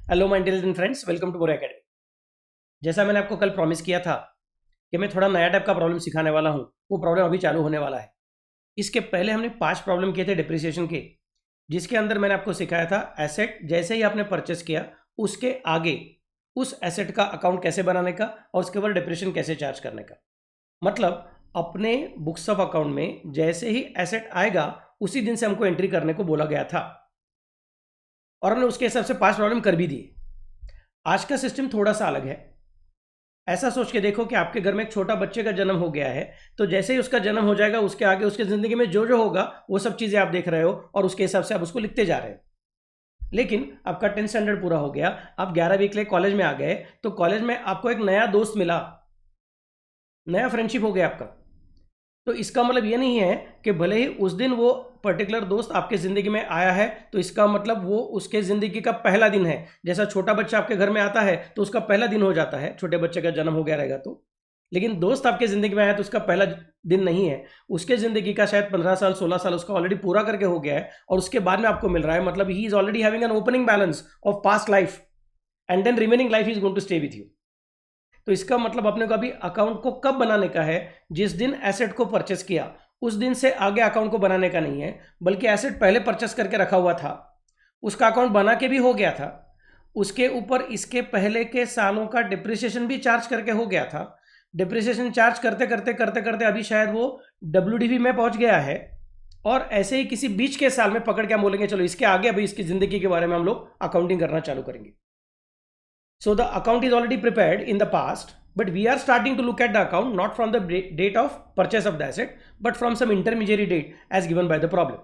Hello my intelligent friends, welcome to Bora academy. जैसा मैंने आपको कल प्रॉमिस किया था कि मैं थोड़ा नया टाइप का प्रॉब्लम सिखाने वाला हूँ, वो प्रॉब्लम अभी चालू होने वाला है। इसके पहले हमने 5 प्रॉब्लम किए थे डिप्रिसिएशन के, जिसके अंदर मैंने आपको सिखाया था एसेट जैसे ही आपने परचेस किया उसके आगे उस एसेट का अकाउंट कैसे बनाने का और उसके बाद डिप्रिसिएशन कैसे चार्ज करने का। मतलब अपने बुक्स ऑफ अकाउंट में जैसे ही एसेट आएगा उसी दिन से हमको एंट्री करने को बोला गया था और हमने उसके हिसाब से 5 प्रॉब्लम कर भी दिए। आज का सिस्टम थोड़ा सा अलग है। ऐसा सोच के देखो कि आपके घर में एक छोटा बच्चे का जन्म हो गया है, तो जैसे ही उसका जन्म हो जाएगा उसके आगे उसके ज़िंदगी में जो जो होगा वो सब चीज़ें आप देख रहे हो और उसके हिसाब से आप उसको लिखते जा रहे हो। लेकिन आपका 10th स्टैंडर्ड पूरा हो गया, आप 11वीं के लिए कॉलेज में आ गए, तो कॉलेज में आपको एक नया दोस्त मिला, नया फ्रेंडशिप हो गया आपका। तो इसका मतलब ये नहीं है कि भले ही उस दिन वो पर्टिकुलर दोस्त आपके ज़िंदगी में आया है तो इसका मतलब वो उसके ज़िंदगी का पहला दिन है। जैसा छोटा बच्चा आपके घर में आता है तो उसका पहला दिन हो जाता है, छोटे बच्चे का जन्म हो गया रहेगा तो। लेकिन दोस्त आपके ज़िंदगी में आया तो उसका पहला दिन नहीं है, उसके ज़िंदगी का शायद 15 साल 16 साल उसका ऑलरेडी पूरा करके हो गया है और उसके बाद में आपको मिल रहा है। मतलब he is already having an opening balance of past life and then remaining life is going to stay with you. तो इसका मतलब अपने को अभी अकाउंट को कब बनाने का है? जिस दिन एसेट को परचेस किया उस दिन से आगे अकाउंट को बनाने का नहीं है, बल्कि एसेट पहले परचेस करके रखा हुआ था, उसका अकाउंट बना के भी हो गया था, उसके ऊपर इसके पहले के सालों का डिप्रिसिएशन भी चार्ज करके हो गया था। डिप्रिसिएशन चार्ज करते करते करते करते अभी शायद वो डब्ल्यूडीवी में पहुंच गया है और ऐसे ही किसी बीच के साल में पकड़ के हम बोलेंगे चलो इसके आगे अभी इसकी जिंदगी के बारे में हम लोग अकाउंटिंग करना चालू करेंगे। So the account is already prepared in the past, but we are starting to look at the account not from the date of purchase of the asset, but from some intermediary date as given by the problem.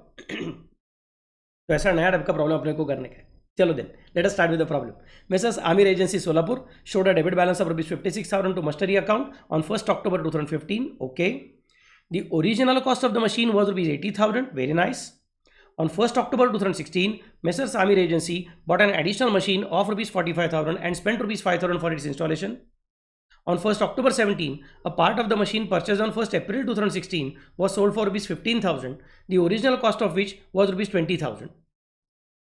तो ऐसा नया type का problem अपने को करने का है। चलो then let us start with the problem. Messrs. Amir Agency Solapur showed a debit balance of rupees 56,000 to machinery account on 1st October 2015. Okay. The original cost of the machine was rupees 80,000. Very nice. On 1st October 2016, Messrs. Amir Agency bought an additional machine of rupees 45,000 and spent rupees 5,000 for its installation. On 1st October 17, a part of the machine purchased on 1st April 2016 was sold for rupees 15,000, the original cost of which was rupees 20,000.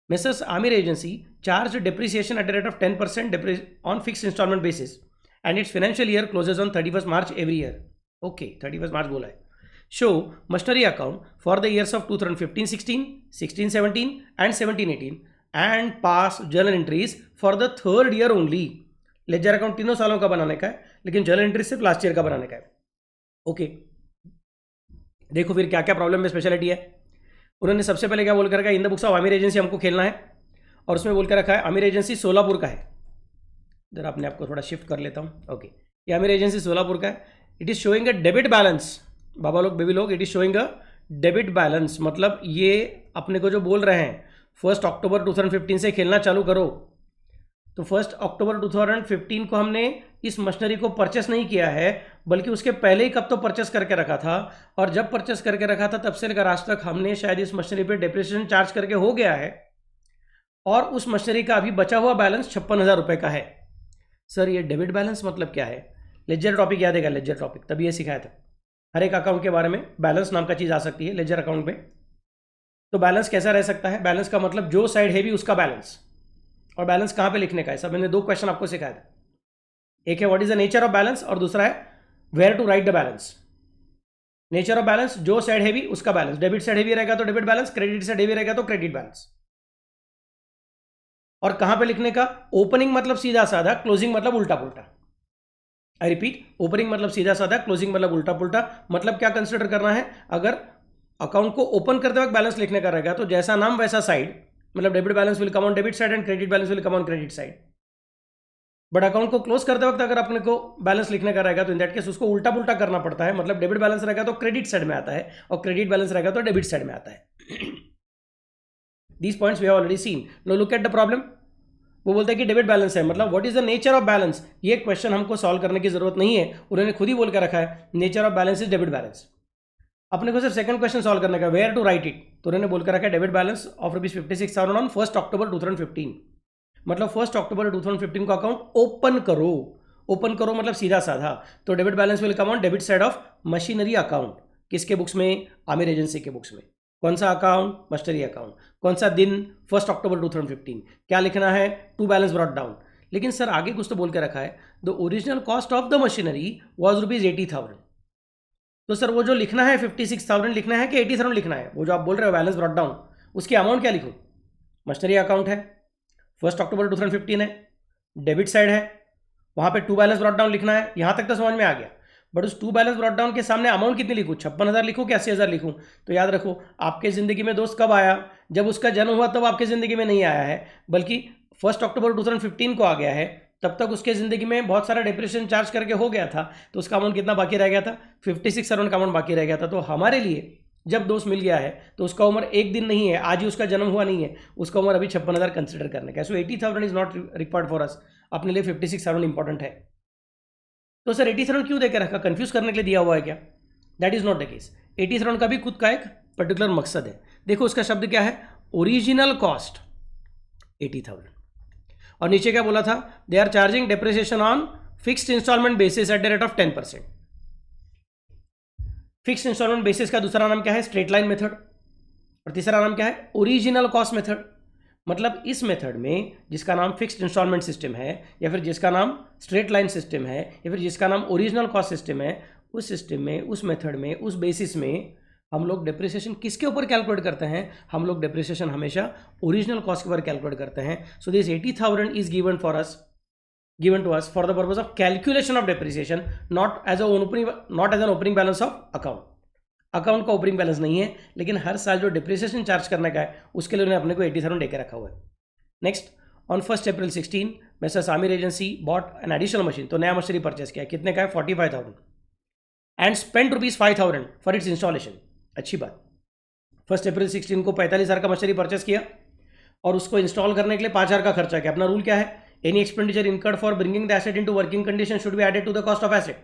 Messrs. Amir Agency charged depreciation at the rate of 10% on fixed installment basis, and its financial year closes on 31st March every year. Okay, 31st March बोला है. Show machinery account for the years of 2015-16, 16-17 and 17-18 and pass journal entries for the third year only. Ledger account तीनों सालों का बनाने का है, लेकिन journal entry सिर्फ लास्ट ईयर का बनाने का है। ओके, देखो फिर क्या क्या प्रॉब्लम में स्पेशलिटी है। उन्होंने सबसे पहले क्या बोल कर रखा है, इन the books of Amir agency हमको खेलना है, और उसमें बोल कर रखा है आमिर एजेंसी सोलापुर का है। जरा अपने आपको थोड़ा शिफ्ट कर लेता हूँ। ओके, ये आमिर एजेंसी सोलापुर का है। It is showing a debit balance, बाबा लोग बेबी लोग, it is showing a debit balance. मतलब ये अपने को जो बोल रहे हैं 1 अक्टूबर 2015 से खेलना चालू करो, तो 1 अक्टूबर 2015 को हमने इस मशीनरी को परचेस नहीं किया है, बल्कि उसके पहले ही कब तो परचेस करके रखा था, और जब परचेस करके रखा था तब से लेकर आज तक हमने शायद इस मशीनरी पे डिप्रिसिएशन चार्ज करके हो गया है, और उस मशीनरी का अभी बचा हुआ बैलेंस 56,000 रुपये का है। सर ये डेबिट बैलेंस मतलब क्या है? लेजर टॉपिक याद है, लेजर टॉपिक तभी ये सिखाया था। हर एक अकाउंट के बारे में बैलेंस नाम का चीज़ आ सकती है लेजर अकाउंट में। तो बैलेंस कैसा रह सकता है? बैलेंस का मतलब जो साइड है भी उसका बैलेंस, और बैलेंस कहाँ पे लिखने का है। सब मैंने 2 क्वेश्चन आपको सिखाया था। एक है what is the nature of balance, और दूसरा है where to write the balance. Nature of balance, जो साइड हैवी उसका बैलेंस, डेबिट साइड हैवी रहेगा तो debit balance, credit side heavy रहेगा तो क्रेडिट बैलेंस। और कहां पे लिखने का? ओपनिंग मतलब सीधा साधा, क्लोजिंग मतलब उल्टा पुल्टा। आई रिपीट, ओपनिंग मतलब सीधा साधा, क्लोजिंग मतलब उल्टा पुल्टा। मतलब क्या कंसिडर करना है? अगर अकाउंट को ओपन करते वक्त बैलेंस लिखने का रहेगा तो जैसा नाम वैसा साइड, मतलब debit balance will come on debit side and credit balance will come on credit side. But account को क्लोज करते वक्त अगर अपने को बैलेंस लिखने का रहेगा तो इन दैट केस उसको उल्टा पुल्टा करना पड़ता है। मतलब डेबिट बैलेंस रहेगा तो क्रेडिट साइड में आता है, और क्रेडिट बैलेंस रहेगा तो डेबिट साइड में आता है। These points we have already seen. Now look at the problem. वो बोलते हैं कि डेबिट बैलेंस है, मतलब what is the nature of balance. ये क्वेश्चन हमको सॉल्व करने की जरूरत नहीं है, उन्होंने खुद ही बोल कर रखा है nature of balance is debit balance. अपने को सिर्फ सेकंड क्वेश्चन सॉल्व करने का, वेयर टू राइट इट। तो उन्होंने बोल कर रखा है debit balance of rupees 56,000 on 1 अक्टूबर 2015। मतलब 1 अक्टूबर 2015 को अकाउंट ओपन करो। ओपन करो मतलब सीधा साधा, तो debit balance will come on debit side of machinery account. किसके बुक्स में? आमिर एजेंसी के बुक्स में। कौन सा अकाउंट? Machinery account. कौन सा दिन? 1 अक्टूबर 2015। क्या लिखना है? To balance brought down. लेकिन सर आगे कुछ तो बोल के रखा है, the original cost of the machinery was ₹80,000। तो सर वो जो लिखना है 56,000 लिखना है कि 80,000 लिखना है? वो जो आप बोल रहे हो बैलेंस ब्रॉट डाउन, उसकी अमाउंट क्या लिखूँ? मशीनरी अकाउंट है, 1 अक्टूबर 2015 है, डेबिट साइड है, वहाँ पे टू बैलेंस ब्रॉट डाउन लिखना है। यहाँ तक तो समझ में आ गया, बट उस टू बैलेंस ब्रॉट डाउन के सामने अमाउंट कितनी लिखूँ? 56,000 लिखूँ कि 80,000 लिखूँ? तो याद रखो, आपके ज़िंदगी में दोस्त कब आया? जब उसका जन्म हुआ तब आपके ज़िंदगी में नहीं आया है, बल्कि 1 अक्टूबर 2015 को आ गया है। तब तक उसके ज़िंदगी में बहुत सारा डिप्रेशन चार्ज करके हो गया था, तो उसका अमाउंट कितना बाकी रह गया था? 56,000 का अमाउंट बाकी रह गया था। तो हमारे लिए जब दोस्त मिल गया है तो उसका उम्र एक दिन नहीं है, आज ही उसका जन्म हुआ नहीं है, उसका उम्र अभी 56,000 कंसिडर करने का। सो 80,000 is not required for us. अपने लिए 56,000 इंपॉर्टेंट है। तो सर 80,000 क्यों देकर रखा? कंफ्यूज करने के लिए दिया हुआ है क्या? That is not the case. 80,000 का भी खुद का एक पर्टिकुलर मकसद है। देखो उसका शब्द क्या है? Original cost 80,000। और नीचे क्या बोला था? They are charging depreciation on fixed instalment basis at the rate of 10%। Fixed instalment basis का दूसरा नाम क्या है? Straight line method. और तीसरा नाम क्या है? Original cost method. मतलब इस मेथड में जिसका नाम फिक्स्ड इंस्टॉलमेंट सिस्टम है, या फिर जिसका नाम स्ट्रेट लाइन सिस्टम है, या फिर जिसका नाम ओरिजिनल कॉस्ट सिस्टम है, उस सिस्टम में, उस मेथड में, उस बेसिस में हम लोग डेप्रिसिएशन किसके ऊपर कैलकुलेट करते हैं? हम लोग डेप्रिसिएशन हमेशा ओरिजिनल कॉस्ट के ऊपर कैलकुलेट करते हैं। So this 80,000 is given to us for the purpose of calculation of depreciation, not as an opening balance of account. Account का ओपनिंग बैलेंस नहीं है, लेकिन हर साल जो डिप्रिसिएशन चार्ज करने का है उसके लिए उन्हें अपने को 80,000 देकर रखा हुआ है। Next, on 1 April 2016 Mrs Aamir agency bot an additional machine. तो नया मशीनरी परचेस किया, कितने का है? 45,000 and spend ₹5,000 for its installation. अच्छी बात। 1 अप्रैल 2016 को 45,000 का मशीनरी परचेस किया और उसको इंस्टॉल करने के लिए 5,000 का खर्चा किया। अपना रूल क्या है? Any expenditure incurred for bringing the asset into working condition should be added to the cost of asset.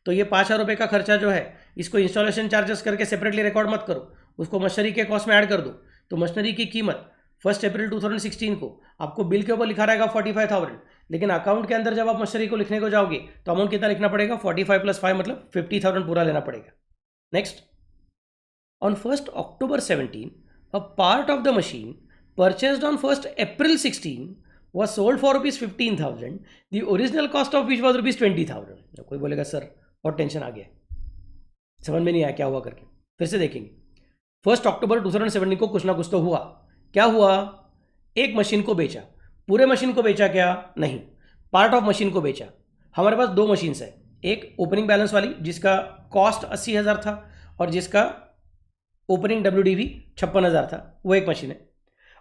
तो ये 5,000 रुपये का खर्चा जो है, इसको इंस्टॉलेशन चार्जेस करके सेपरेटली रिकॉर्ड मत करो, उसको मशीनरी के कॉस्ट में ऐड कर दो। तो मशीनरी की कीमत 1 अप्रैल 2016 को आपको बिल के ऊपर लिखा रहेगा 45,000, लेकिन अकाउंट के अंदर जब आप मशीनरी को लिखने को जाओगे तो अमाउंट कितना लिखना पड़ेगा? 45 + 5 मतलब 50,000 पूरा लेना पड़ेगा। Next, on 1 October 17 a part of the machine purchased on 1 April 16 was sold for ₹15,000, the original cost of which was ₹20,000। कोई बोलेगा सर और टेंशन आ गया, समझ में नहीं आया क्या हुआ करके। फिर से देखेंगे। 1 अक्टूबर 2017 को कुछ ना कुछ तो हुआ। क्या हुआ? एक मशीन को बेचा। पूरे मशीन को बेचा क्या? नहीं, पार्ट ऑफ मशीन को बेचा। हमारे पास 2 मशीन्स है, एक ओपनिंग बैलेंस वाली जिसका कॉस्ट 80,000 था और जिसका ओपनिंग WDV 56,000 था, वो एक मशीन है।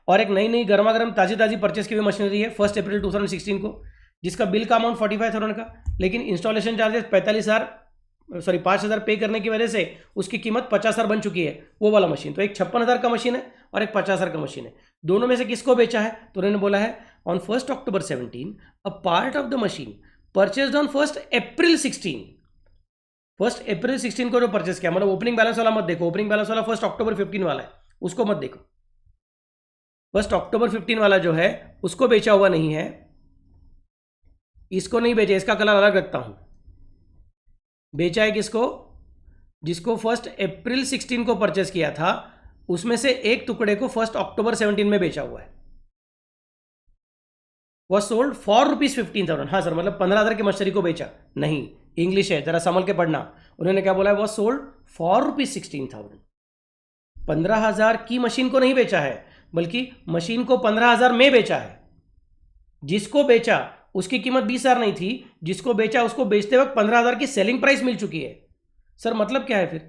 और एक नई नई गर्मा गर्म ताज़ी परचेस की हुई मशीनरी है 1 अप्रैल 2016 को, जिसका बिल का अमाउंट 45,000 का, लेकिन इंस्टॉलेशन चार्जेस 5,000 पे करने की वजह से उसकी कीमत 50,000 बन चुकी है, वो वाला मशीन। तो एक 56,000 का मशीन है और एक 50,000 का मशीन है। दोनों में से किसको बेचा है? तो उन्होंने बोला है on 1 October 17 a part of the machine purchased on 1 अप्रैल 16। 1 अप्रैल 16 को जो परचेस किया, मतलब ओपनिंग बैलेंस वाला मत देखो, ओपनिंग बैलेंस वाला 1 अक्टूबर 15 वाला है, उसको मत देखो। 1 अक्टूबर 15 वाला जो है उसको बेचा हुआ नहीं है, इसको नहीं बेचा, इसका कलर अलग रखता हूं। बेचा है किसको? जिसको 1 अप्रैल 16 को परचेस किया था, उसमें से एक टुकड़े को 1 अक्टूबर 17 में बेचा हुआ है। Was sold for ₹15,000। हाँ सर, मतलब 15,000 की मशीनरी को बेचा नहीं, इंग्लिश है, जरा संभल के पढ़ना। उन्होंने क्या बोला है? Was sold for ₹16,000। 15,000 की मशीन को नहीं बेचा है, बल्कि मशीन को 15,000 में बेचा है। जिसको बेचा उसकी कीमत 20,000 नहीं थी, जिसको बेचा उसको बेचते वक्त 15,000 की सेलिंग प्राइस मिल चुकी है। सर मतलब क्या है फिर?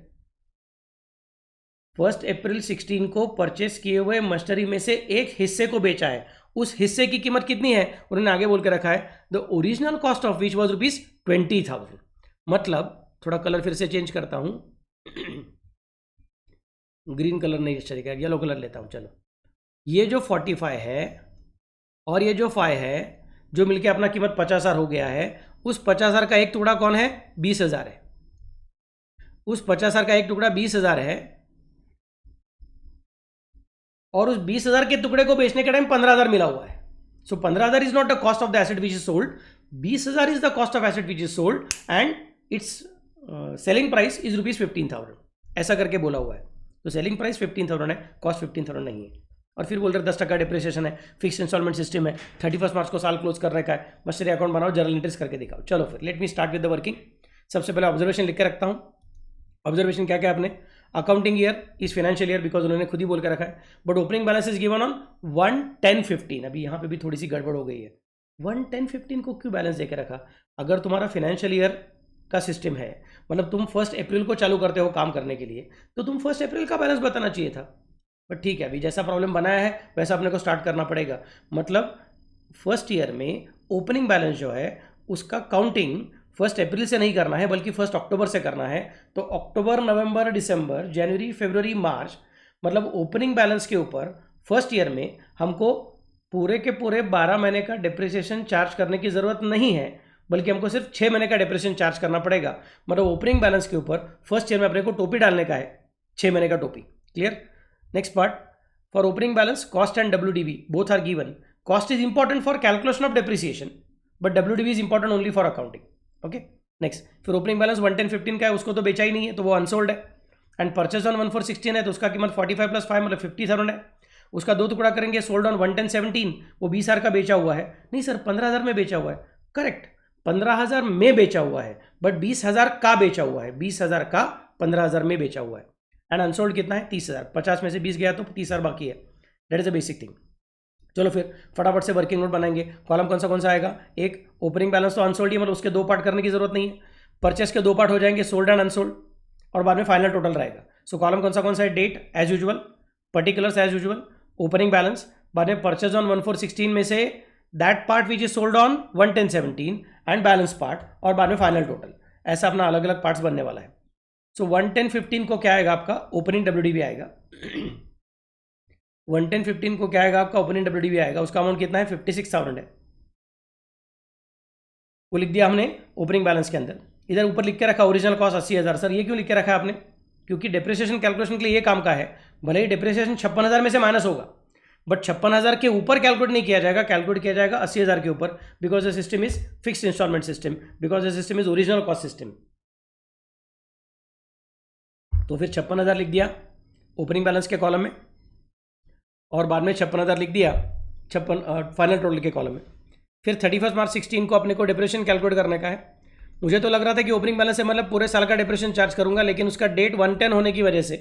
1 अप्रैल 16 को परचेस किए हुए मशीनरी में से एक हिस्से को बेचा है, उस हिस्से की कीमत कितनी है? उन्होंने आगे बोल के रखा है the original cost of which was ₹20,000। मतलब थोड़ा कलर फिर से चेंज करता हूं, ग्रीन कलर नहीं अच्छा दिखेगा, येलो कलर लेता हूं। चलो, ये जो 45 है और ये जो 5 है, जो मिलके अपना कीमत 50,000 हो गया है, उस 50,000 का एक टुकड़ा कौन है? 20,000 है। उस 50,000 का एक टुकड़ा 20,000 है और उस 20,000 के टुकड़े को बेचने के टाइम 15,000 मिला हुआ है। सो 15,000 is not the cost of the asset which is sold, 20,000 is the cost of asset which is sold and it's selling price is ₹15,000। ऐसा करके बोला हुआ है। तो सेलिंग प्राइस 15,000 है, कॉस्ट 15,000 नहीं है। और फिर बोल रहे 10% डिप्रिसिएशन है, फिक्स इंस्टॉलमेंट सिस्टम है, 31 मार्च को साल क्लोज करने का है, बस तेरे अकाउंट बनाओ, जर्नल एंट्रीज करके दिखाओ। चलो फिर late me start with the working. सबसे पहले ऑब्जर्वेशन लिख के रखता हूँ। ऑब्जर्वेशन क्या क्या आपने, अकाउंटिंग ईयर इस फाइनेंशियल ईयर, बिकॉज उन्होंने खुद ही बोल के रखा है, but opening balance is given on 1/10/15। अभी यहाँ पे भी थोड़ी सी गड़बड़ हो गई है, 1/10/15 को क्यों बैलेंस देके रखा? अगर तुम्हारा फाइनेंशियल ईयर का सिस्टम है, मतलब तुम 1 अप्रैल को चालू करते हो काम करने के लिए, तो तुम 1 अप्रैल का बैलेंस बताना चाहिए था। बट ठीक है, अभी जैसा प्रॉब्लम बनाया है वैसा अपने को स्टार्ट करना पड़ेगा। मतलब फर्स्ट ईयर में ओपनिंग बैलेंस जो है उसका काउंटिंग 1 अप्रैल से नहीं करना है, बल्कि 1 अक्टूबर से करना है। तो अक्टूबर, नवंबर, दिसंबर, जनवरी, फरवरी, मार्च, मतलब ओपनिंग बैलेंस के ऊपर फर्स्ट ईयर में हमको पूरे के पूरे 12 महीने का डिप्रिसिएशन चार्ज करने की ज़रूरत नहीं है, बल्कि हमको सिर्फ 6 महीने का डिप्रिसिएशन चार्ज करना पड़ेगा। मतलब ओपनिंग बैलेंस के ऊपर फर्स्ट ईयर में अपने को टोपी डालने का है, 6 महीने का टोपी। Clear? Next part, for opening balance cost and WDV both are given. Cost is important for calculation of depreciation, but WDV is important only for accounting. Okay, next, फिर ओपनिंग बैलेंस 1/10/15 का है, उसको तो बेचा ही नहीं है, तो वो अनसोल्ड है। एंड परचेज ऑन 1/4/16 है, तो उसका कीमत 45 + 5 मतलब 50,000 है। उसका 2 टुकड़ा करेंगे, सोल्ड ऑन 1/10/17, वो 20,000 का बेचा हुआ है। नहीं सर, 15,000 में बेचा हुआ है। करेक्ट, 15,000 में बेचा हुआ है, बट 20,000 का बेचा हुआ है। 20,000 का 15,000 में बेचा हुआ है। एंड अनसोल्ड कितना है? 30,000। 50 में से 20 गया तो 30,000 बाकी है। That is a basic thing. चलो फिर फटाफट से वर्किंग नोट बनाएंगे। कॉलम कौन सा आएगा? एक, ओपनिंग बैलेंस तो अनसोल्ड ही, मतलब उसके 2 पार्ट करने की जरूरत नहीं है। परचेस के 2 पार्ट हो जाएंगे, सोल्ड एंड अनसोल्ड, और बाद में फाइनल टोटल रहेगा। सो कॉलम कौन सा है? Date as usual, particulars as usual, opening balance, बाद में परचेज ऑन 1/4/16 में से that part which is sold on 1/10/17 and balance part, और बाद में फाइनल टोटल। ऐसा अपना अलग अलग पार्ट्स बनने वाला है। सो 1/10/15 को क्या आएगा आपका? ओपनिंग WDV आएगा। 1/10/15 को क्या आएगा आपका? ओपनिंग WDV आएगा। उसका अमाउंट कितना है? 56,000 है। वो लिख दिया हमने ओपनिंग बैलेंस के अंदर। इधर ऊपर लिख के रखा ओरिजिनल कॉस्ट 80,000। सर ये क्यों लिख के रखा है आपने? क्योंकि डिप्रिसिएशन कैलकुलेशन के लिए ये काम का है। भले ही डिप्रिसिएशन 56,000 में से माइनस होगा, बट 56,000 के ऊपर कैलकुलेट नहीं किया जाएगा, कैलकुलेट किया जाएगा 80,000 के ऊपर, because the system is fixed instalment system, because the system is original cost system. तो फिर 56,000 लिख दिया ओपनिंग बैलेंस के कॉलम में, और बाद में 56,000 लिख दिया फाइनल टोटल के कॉलम में। फिर 31 मार्च 16 को अपने को डिप्रेशन कैलकुलेट करने का है। मुझे तो लग रहा था कि ओपनिंग बैलेंस से मतलब पूरे साल का डिप्रेशन चार्ज करूंगा, लेकिन उसका डेट 1/10 होने की वजह से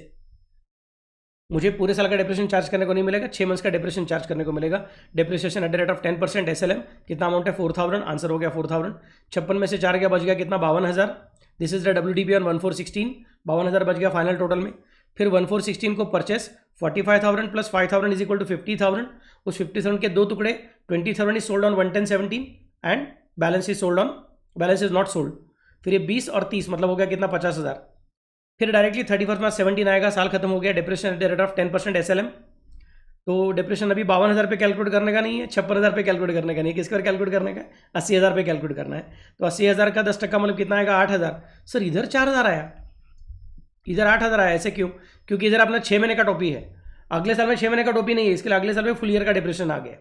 मुझे पूरे साल का डिप्रेशन चार्ज करने को नहीं मिलेगा, 6 मंथ्स का डिप्रेशन चार्ज करने को मिलेगा। Depreciation eight the rate of 10% SLM। कितना अमाउंट है? 4,000। आंसर हो गया 4,000। 56 में से 4 गया, बच गया कितना? 52,000। This is the WDV on 1/4/16। 52,000 बच गया फाइनल टोटल में। फिर 1/4/16 को परचेस 45,000 + 5,000 इज इक्वल टू 50,000। उस 50,000 के 2 टुकड़े, 20,000 is sold on 1/10/17 and balance is not sold. फिर ये 20 और 30 मतलब हो गया कितना? 50,000। फिर डायरेक्टली 31 मार्च 17 आएगा, साल खत्म हो गया। Depression eight the rate of 10% SLM। तो डिप्रेशन अभी 52,000 पे कैलकुलेट करने का नहीं है, 56,000 पे कैलकुलेट करने का नहीं है। किसके पर कैलकुलेट करने का है? 80,000 पे कैलकुलेट करना है। तो 80,000 का 10% मतलब कितना आएगा? 8,000। सर इधर 4,000 आया, इधर 8,000 आया, ऐसे क्यों? क्योंकि इधर अपना 6 महीने का टोपी है, अगले साल में 6 महीने का टोपी नहीं है, इसके लिए अगले साल में फुल ईयर का डिप्रेशन आ गया।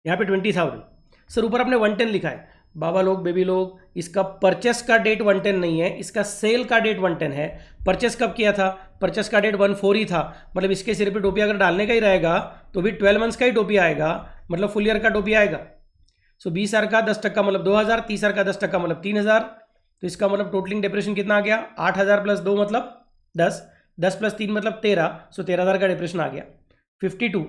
यहाँ पे 20,000। सर ऊपर आपने 1/10 लिखा है। बाबा लोग, बेबी लोग, इसका परचेस का डेट 1/10 नहीं है, इसका सेल का डेट 1/10 है। परचेस कब किया था? परचेस का डेट 1/4 ही था। मतलब इसके सिर पे टोपी अगर डालने का ही रहेगा तो भी 12 मंथ्स का ही टोपी आएगा, मतलब फुल ईयर का टोपी आएगा। सो 20,000 का 10% मतलब 2,000, 30,000 का 10% मतलब 3,000। तो इसका मतलब टोटलिंग डिप्रेशन कितना आ गया? 8,000 + 2 मतलब 10, 10 + 3 मतलब 13। सो 13,000 का डिप्रेशन आ गया। 52,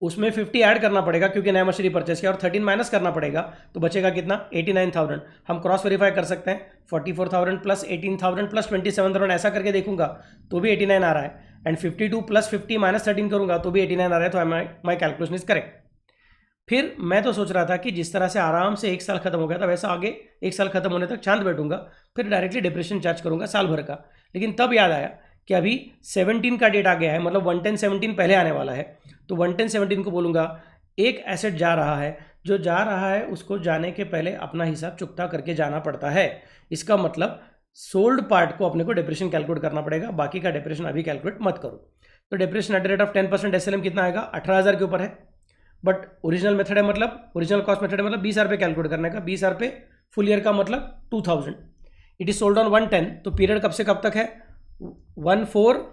उसमें 50 ऐड करना पड़ेगा क्योंकि नया मशीनरी परचेस किया, और 13 माइनस करना पड़ेगा, तो बचेगा कितना? 89,000। हम क्रॉस वेरीफाई कर सकते हैं, 44,000 + 18,000 + 27,000 ऐसा करके देखूंगा तो भी 89 आ रहा है। एंड 52 + 50 - 13 करूंगा तो भी 89 आ रहा है। तो माई कैलकुलेशन इज करेक्ट। फिर मैं तो सोच रहा था कि जिस तरह से आराम से 1 साल खत्म हो गया था, वैसा आगे 1 साल खत्म होने तक शांत बैठूंगा, फिर डायरेक्टली डिप्रेशन चार्ज करूंगा साल भर का। लेकिन तब याद आया कि अभी 17 का डेट आ गया है, मतलब 1/10/17 पहले आने वाला है। तो 1/10/17 को बोलूँगा एक एसेट जा रहा है, जो जा रहा है उसको जाने के पहले अपना हिसाब चुकता करके जाना पड़ता है। इसका मतलब सोल्ड पार्ट को अपने को डिप्रेशन कैलकुलेट करना पड़ेगा, बाकी का डिप्रेशन अभी कैलकुलेट मत करो। तो depression eight the rate of 10% SLM कितना आएगा? 18,000 के ऊपर है, बट ओरिजिनल मेथड है, मतलब ओरिजिनल कॉस्ट मेथड है, मतलब 20,000 पे कैलकुलेट करने का। 20,000 पे फुल ईयर का मतलब 2,000। It is sold on 1/10। तो पीरियड कब से कब तक है? 14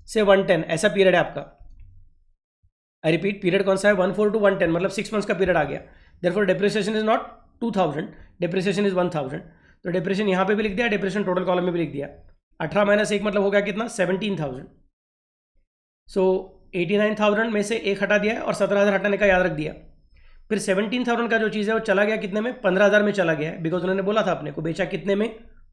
से 110 ऐसा पीरियड है आपका। आई रिपीट, पीरियड कौन सा है? 14 to 110, मतलब 6 मंथ्स का पीरियड आ गया। Therefore depreciation is not 2000, depreciation is 1000। तो डेप्रिसिएशन यहाँ पे भी लिख दिया, डेप्रिसिएशन टोटल कॉलम में भी लिख दिया। 18 माइनस 1 मतलब हो गया कितना? 17,000। सो 89,000 में से 1 हटा दिया और 17,000 हटाने का याद रख दिया। फिर 17,000 का जो चीज़ है वो चला गया कितने में? 15,000 में चला गया है, बिकॉज उन्होंने बोला था अपने को बेचा कितने में?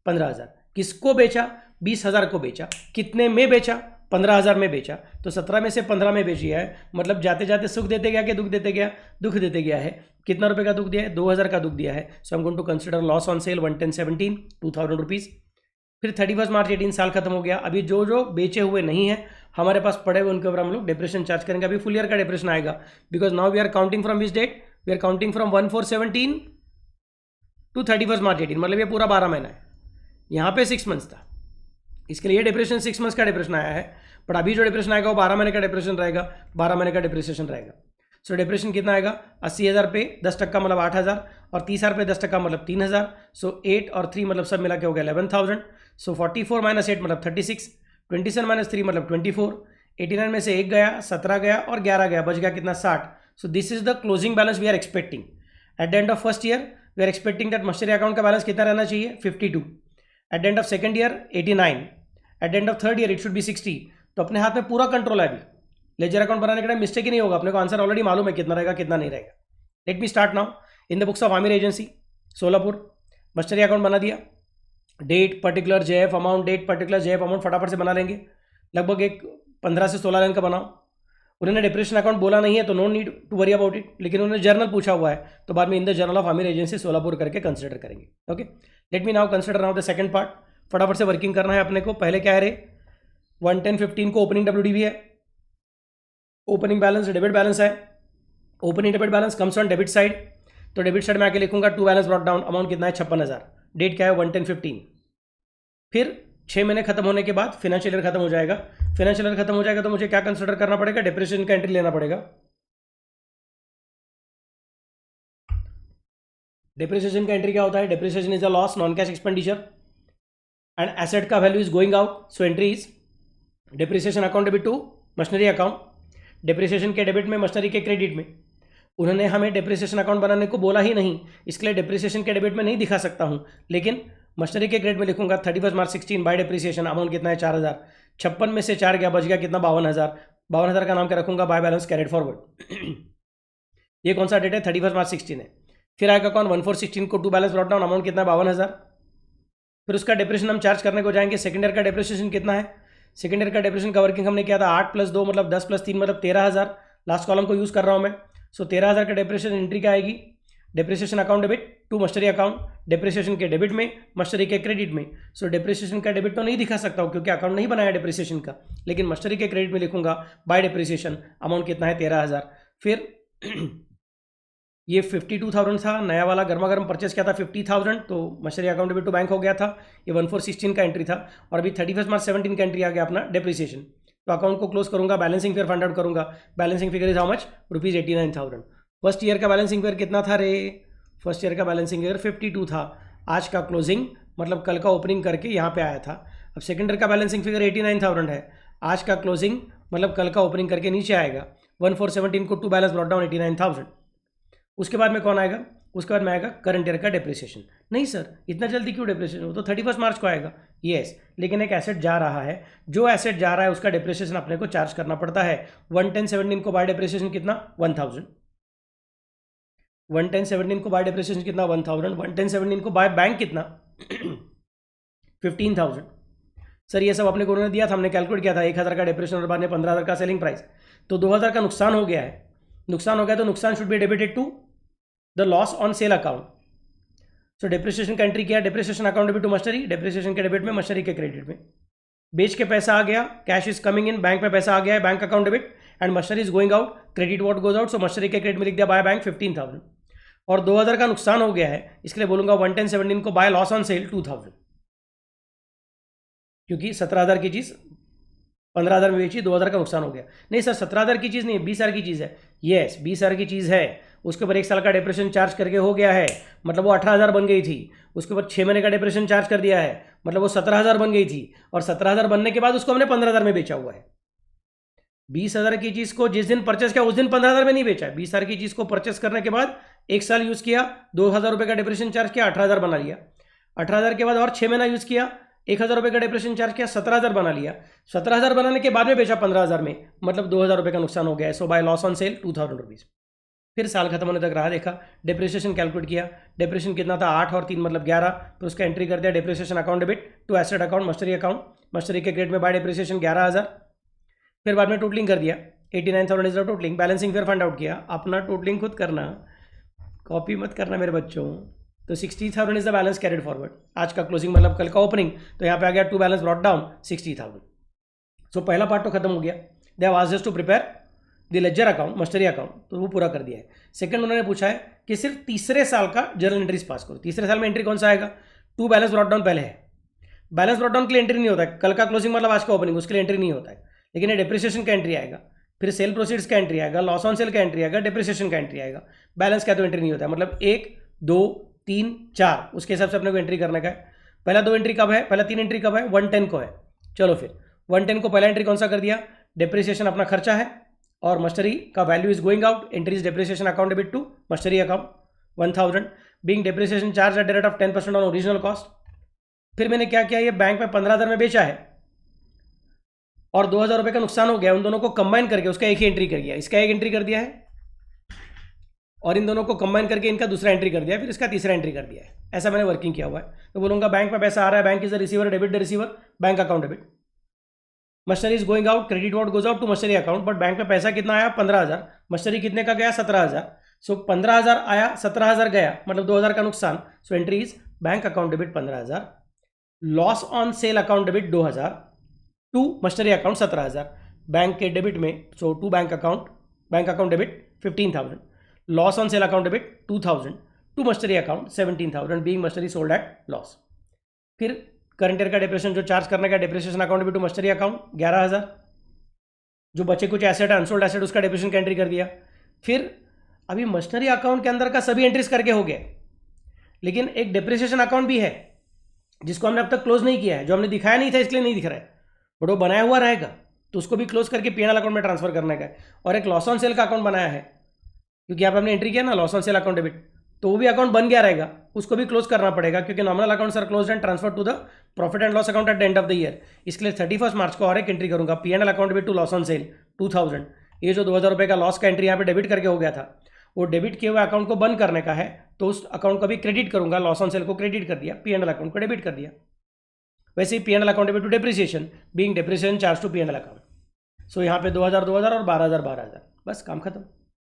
15,000। किसको बेचा? 20,000 को बेचा। कितने में बेचा? 15,000 में बेचा। तो 17 में से 15 में बेच दिया है, मतलब जाते जाते सुख देते गया कि दुख देते गया? दुख देते गया है। कितना रुपए का दुख दिया है? 2,000 का दुख दिया है। So I am going to consider loss on sale 11017, 2,000 rupees. फिर 31 मार्च 18 साल खत्म हो गया। अभी जो जो बेचे हुए नहीं है हमारे पास पड़े हुए, उनके ऊपर हम लोग डिप्रेशन चार्ज करेंगे। अभी फुल ईयर का डिप्रेशन आएगा, because now we are counting from which date? We are counting from 1417 to 31 March 18, मतलब ये पूरा 12 महीना है। यहाँ पे 6 मंथ्स था, इसके लिए डिप्रेशन 6 मंथ्स का डिप्रेशन आया है। बट अभी जो डिप्रेशन आएगा वो 12 महीने का डिप्रेशन रहेगा, 12 महीने का डिप्रेशन रहेगा। सो डिप्रेशन कितना आएगा? 80,000 पे 10% मतलब 8,000, और 30,000 पे 10% मतलब 3,000। सो 8 और 3 मतलब सब मिला के हो गया 11,000। सो 44 माइनस 8 मतलब 36, 27 माइनस 3 मतलब 24, 89 में से 1 गया, 17 गया और 11 गया, बच गया कितना? 60। So this is the closing balance we are expecting at the end of first year. We are expecting that machinery account का बैलेंस कितना रहना चाहिए? 52। At the end of second year 89। At the end of third year it should be 60। तो अपने हाथ में पूरा control है अभी। लेजर अकाउंट बनाने के टाइम मिस्टेक ही नहीं होगा, अपने को आंसर ऑलरेडी मालूम है कितना रहेगा कितना नहीं रहेगा। Let me start now. In the books of Amir agency Solapur, mastery account बना दिया। Date particular JF amount, date particular JF amount फटाफट से बना लेंगे। लगभग एक 15 से 16 लाइन का बनाओ। उन्होंने डिप्रेशन अकाउंट बोला नहीं है तो no need to worry about it, लेकिन उन्होंने जर्नल पूछा हुआ है तो बाद में in the journal of Amir agency Solapur करके कंसिडर करेंगे। Okay, let me now consider now the second part. फटाफट से वर्किंग करना है अपने को। पहले क्या है रे? 11015 को ओपनिंग डब्ल्यूडीवी है, ओपनिंग बैलेंस डेबिट बैलेंस है। Opening debit balance comes on debit side, तो डेबिट साइड में आके लिखूंगा to balance brought down, amount कितना है? 56,000। डेट क्या है? 11015। फिर 6 महीने खत्म होने के बाद फाइनेंशियल ईयर खत्म हो जाएगा। फाइनेंशियल ईयर खत्म हो जाएगा तो मुझे क्या कंसिडर करना पड़ेगा? डिप्रेशन का एंट्री लेना पड़ेगा। डिप्रिसिएशन का एंट्री क्या होता है? Depreciation is a loss, non cash expenditure and asset का value is going out, so entry is depreciation account debit to machinery account. Depreciation के डेबिट में, मशीनरी के क्रेडिट में। उन्होंने हमें डिप्रिसिएशन अकाउंट बनाने को बोला ही नहीं, इसके लिए डिप्रिसिएशन के डेबिट में नहीं दिखा सकता हूं, लेकिन मशीनरी के क्रेडिट में लिखूंगा 31 मार्च 16 बाय डिप्रिसिएशन अमाउंट कितना है? 4,000। 56 में से 4 गया, बच गया कितना? 52,000। 52,000 का नाम क्या रखूंगा? By balance carried forward. ये कौन सा डेट है? 31 मार्च 16 है। फिर आएगा कौन? 1416 को to balance brought down, amount कितना है? 52,000। फिर उसका डिप्रेशन हम चार्ज करने को जाएंगे। सेकंड ईयर का डिप्रेशन कितना है? सेकंड ईयर का डिप्रेशन का वर्किंग हमने किया था 8 + 2 मतलब 10 + 3 मतलब 13,000। लास्ट कॉलम को यूज कर रहा हूं मैं। सो 13,000 का डिप्रेशन एंट्री क्या आएगी? Depreciation account debit to machinery account, depreciation के डेबिट में, मशीनरी के क्रेडिट में। सो डिप्रिसिएशन का डेबिट तो नहीं दिखा सकता हूँ क्योंकि अकाउंट नहीं बनाया डिप्रिसिएशन का, लेकिन मशीनरी के क्रेडिट में लिखूंगा बाय डिप्रिसिएशन अमाउंट कितना है? 13,000। फिर ये 52,000 था, नया वाला गर्मा गर्म परचेस किया था 50,000, तो machinery account debit to bank हो गया था। ये 1416 का एंट्री था और अभी 31 मार्च 17 का एंट्री आ गया अपना डिप्रिसिएशन। तो अकाउंट को क्लोज करूंगा, बैलेंसिंग फिगर फाइंड आउट करूंगा। Balancing figure is how much? ₹89,000। First year का बैलेंसिंग फिगर कितना था रे? फर्स्ट ईयर का बैलेंसिंग फिगर 52 था। आज का क्लोजिंग मतलब कल का ओपनिंग करके यहाँ पे आया था। अब सेकंड ईयर का बैलेंसिंग फिगर 89,000 है। आज का क्लोजिंग मतलब कल का ओपनिंग करके नीचे आएगा। 1417 को टू बैलेंस ब्रॉट डाउन 89,000। उसके बाद में कौन आएगा? उसके बाद में आएगा करंट ईयर का डिप्रिसिएशन। नहीं सर, इतना जल्दी क्यों डिप्रिसिएशन? वो तो 31 मार्च को आएगा। यस, लेकिन एक एसेट जा रहा है, जो एसेट जा रहा है उसका डिप्रिसिएशन अपने को चार्ज करना पड़ता है। 11017 को बाय डिप्रिसिएशन कितना? 1000। 11017 को बाय डिप्रिसिएशन कितना? 1000। 11017 को बाय बैंक कितना? 15,000। सर ये सब अपने को उन्होंने दिया था, हमने कैलकुलेट किया था। 1,000 का डिप्रिसिएशन और बाद में 15,000 का सेलिंग प्राइस, तो 2,000 का नुकसान हो गया है। नुकसान हो गया तो नुकसान should be debited to the loss on sale account. So depreciation का एंट्री किया, depreciation account debit to machinery, depreciation के डेबिट में, मशीनरी के क्रेडिट में। बेच के पैसा आ गया, cash is coming in, bank में पैसा आ गया है, bank account debit, and machinery is going out, credit what goes out. So machinery के क्रेडिट में लिख दिया बाय बैंक 15,000। और 2,000 का नुकसान हो गया है, इसके लिए बोलूंगा 11017 को बाय लॉस ऑन सेल 2,000, क्योंकि 17,000 की चीज 15,000 में बेची, 2,000 का नुकसान हो गया। नहीं सर 17,000 की चीज नहीं है, 20,000 की चीज है। यस 20,000 की चीज है, उसके ऊपर 1 साल का डिप्रेशन चार्ज करके हो गया है, मतलब वो 18,000 बन गई थी। उसके ऊपर 6 महीने का डिप्रेशन चार्ज कर दिया है, मतलब वो 17,000 बन गई थी। और 17,000 बनने के बाद उसको हमने 15,000 में बेचा हुआ है। 20,000 की चीज़ को जिस दिन परचेस किया उस दिन 15,000 में नहीं बेचा है। 20,000 की चीज़ को परचेस करने के बाद 1 साल यूज़ किया, 2,000 रुपये का डिप्रेशन चार्ज किया, 18,000 बना लिया। 18,000 के बाद और 6 महीना यूज़ किया, 1,000 रुपये का डिप्रेशन चार्ज किया, 17,000 बना लिया। 17,000 बनाने के बाद में बेचा 15,000 में, मतलब 2,000 रुपये का नुकसान हो गया है। So by loss on sale 2,000 rupees. फिर साल खत्म होने तक रहा देखा, डिप्रिसिएशन कैलकुलेट किया, डिप्रेशन कितना था 8 और 3 मतलब 11, फिर उसका एंट्री कर दिया depreciation account debit to asset account mastery account, mastery के क्रेडिट में बाय डिप्रिसिएशन 11,000। फिर बाद में टोटलिंग कर दिया, 89,000 इज द टोटलिंग। बैलेंसिंग फिर फाइंड आउट किया, अपना टोटलिंग खुद करना, कॉपी मत करना मेरे बच्चों। तो 60,000 is the balance carried forward. आज का क्लोजिंग मतलब कल का ओपनिंग, तो यहाँ पे आ गया to balance brought down 60,000। So पहला पार्ट तो खत्म हो गया, they have asked us to prepare the ledger account mastery account, तो वो पूरा कर दिया है। सेकंड उन्होंने पूछा है कि सिर्फ तीसरे साल का जर्नल एंट्रीज पास करो। तीसरे साल में एंट्री कौन सा आएगा? टू बैलेंस ब्रॉट डाउन पहले है, बैलेंस ब्रॉट डाउन के लिए एंट्री नहीं होता है, कल का क्लोजिंग मतलब आज का ओपनिंग, उसके लिए एंट्री नहीं होता है। लेकिन ये डिप्रिसिएशन का एंट्री आएगा, फिर सेल प्रोसीड्स का एंट्री आएगा, लॉस ऑन सेल का एंट्री आएगा, डिप्रिसिएशन का एंट्री आएगा। बैलेंस का तो एंट्री नहीं होता है, मतलब 1 2 3 4 उसके हिसाब से अपने को एंट्री करने का है। पहला 2 एंट्री कब है, पहला 3 एंट्री कब है? 110 को है। चलो फिर 110 को पहला एंट्री कौन सा कर दिया? डिप्रिसिएशन अपना खर्चा है और मस्टरी का value is going out, entry is depreciation account debit to mastery account 1000 being depreciation charge at the rate of 10% on original cost. फिर मैंने क्या किया, ये बैंक में 15,000 में बेचा है और 2,000 रुपये का नुकसान हो गया, उन दोनों को कंबाइन करके उसका एक ही एंट्री कर दिया, इसका एक एंट्री कर दिया है और इन दोनों को कंबाइन करके इनका दूसरा एंट्री कर दिया है, फिर इसका तीसरा एंट्री कर दिया है। ऐसा मैंने वर्किंग किया हुआ है। तो बोलूँगा बैंक में पैसा आ रहा है, bank is the receiver, debit the receiver, bank account debit. Mastery is going out, credit what goes out to mastery account, but bank में पैसा कितना आया? 15,000। मस्टरी कितने का गया? 17,000। सो 15,000 आया, 17,000 गया, मतलब 2,000 का नुकसान। So entry is bank account debit 15,000, loss on sale account debit 2,000 to mastery account 17,000। Bank के डेबिट में so to bank account debit 15,000, loss on sale account debit 2,000 to mastery account 17,000 being machinery sold at loss. फिर current year का depression जो charge करने का depreciation account debit to mastery account 11,000। जो बचे कुछ एसेट है अनसोल्ड एसेट उसका डिप्रेशन का एंट्री कर दिया। फिर अभी मस्टरी अकाउंट के अंदर का सभी एंट्रीज करके हो गया, लेकिन एक डिप्रेशिएशन अकाउंट भी है जिसको हमने अब तक क्लोज नहीं किया है, जो हमने दिखाया नहीं था इसलिए नहीं दिख रहा है, बट वो बनाया हुआ रहेगा, तो उसको भी क्लोज करके पीएनएल अकाउंट में ट्रांसफर करने का है। और एक लॉस ऑन सेल का अकाउंट बनाया है, क्योंकि यहाँ पे हमने एंट्री किया ना loss on sale account debit, तो वो भी अकाउंट बन गया रहेगा, उसको भी क्लोज करना पड़ेगा, क्योंकि nominal accounts are closed and transfer to the profit and loss account at the end of the year. इसके लिए 31 मार्च को और एक एंट्री करूंगा, PNL account debit to loss on sale 2,000। ये जो 2,000 रुपये का लॉस का एंट्री यहाँ पे डेबिट करके हो गया था, वो डेबिट किए हुए अकाउंट को बंद करने का है, तो उस अकाउंट को भी क्रेडिट करूंगा, लॉस ऑन सेल को क्रेडिट कर दिया, पीएनएल अकाउंट को डेबिट कर दिया। वैसे ही PNL account debit to depreciation being depreciation charge to PNL account. So यहाँ पे 2,000 2,000 और 12,000 12,000, बस काम खत्म।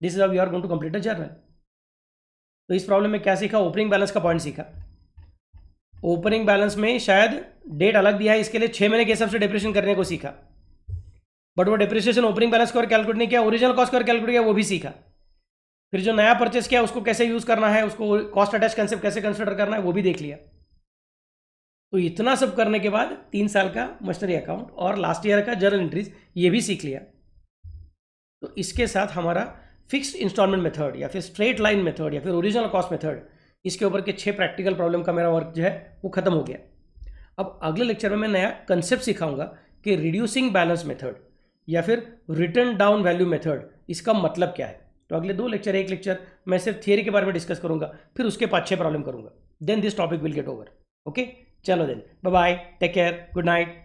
This is how we are going to complete a journal. तो इस प्रॉब्लम में क्या सीखा? ओपनिंग बैलेंस का पॉइंट सीखा। ओपनिंग बैलेंस में शायद डेट अलग दिया है, इसके लिए 6 महीने के हिसाब से डिप्रेशन करने को सीखा, बट वो डिप्रिसिएशन ओपनिंग बैलेंस को कैलकुलेट नहीं किया, ओरिजिनल कॉस्ट को कैलकुलेट किया, वो भी सीखा। फिर जो नया परचेस किया उसको कैसे यूज करना है, उसको कॉस्ट अटैच कंसेप्ट कैसे कंसिडर करना है, वो भी देख लिया। तो इतना सब करने के बाद 3 साल का मस्टरी अकाउंट और लास्ट ईयर का जर्नल एंट्रीज ये भी सीख लिया। तो इसके साथ हमारा फिक्स्ड इंस्टॉलमेंट मेथड या फिर स्ट्रेट लाइन मेथड या फिर ओरिजिनल कॉस्ट मेथड, इसके ऊपर के 6 प्रैक्टिकल प्रॉब्लम का मेरा वर्क जो है वो खत्म हो गया। अब अगले लेक्चर में मैं नया कंसेप्ट सिखाऊंगा कि रिड्यूसिंग बैलेंस मेथड या फिर रिटर्न डाउन वैल्यू मेथड, इसका मतलब क्या है। तो अगले 2 लेक्चर, एक लेक्चर मैं सिर्फ थियरी के बारे में डिस्कस करूंगा, फिर उसके 5-6 प्रॉब्लम करूंगा, then this topic will get over. Okay, चलो then, bye bye, take care, good night.